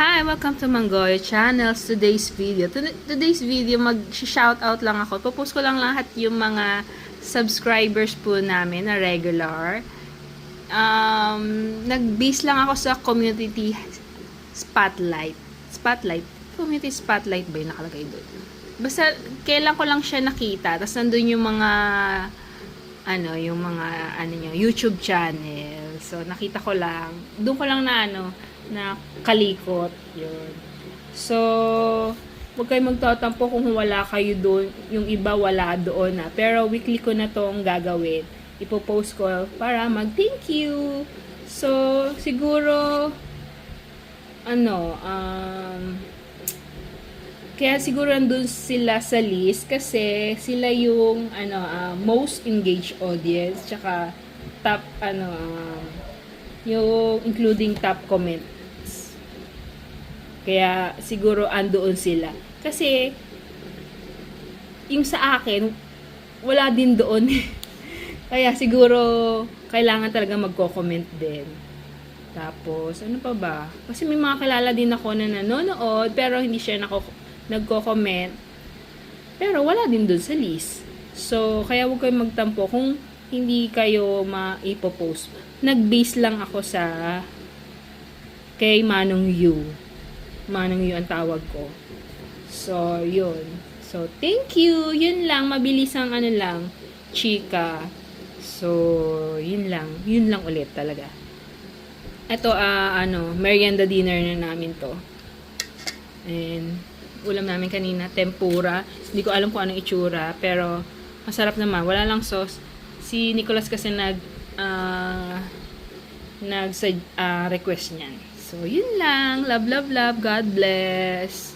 Hi! Welcome to Manggoyo Channels. Today's video, mag-shoutout lang ako. Popost ko lang lahat yung mga subscribers po namin na regular. Nag-base lang ako sa community spotlight. Community spotlight ba yung nakalagay doon? Basta, kailan ko lang siya nakita. Tapos nandun yung mga YouTube channel. So, nakita ko lang. Doon ko lang na kalikot. Yun. So, huwag kayo magtatampo kung wala kayo doon. Yung iba wala doon na. Pero weekly ko na tong gagawin. Ipopost ko para mag-thank you. So, siguro, kaya siguro nandun sila sa list kasi sila yung most engaged audience tsaka top yung including top comments. Kaya siguro andoon sila. Kasi yung sa akin wala din doon. Kaya siguro kailangan talaga magko-comment din. Tapos ano pa ba? Kasi may mga kilala din ako na nanonood pero hindi siya nagko-comment. Pero wala din doon sa list. So kaya huwag kayong magtampo kung hindi kayo maipopost. Nag-base lang ako sa kay Manong Yu. Manong Yu ang tawag ko. So, yun. So, thank you. Yun lang. Mabilis ang chika. So, yun lang. Yun lang ulit talaga. Ito, merienda dinner na namin to. And, ulam namin kanina, tempura. Hindi ko alam kung anong itsura, pero masarap naman. Wala lang sauce. Si Nicholas kasi request niyan. So, yun lang. Love, love, love. God bless.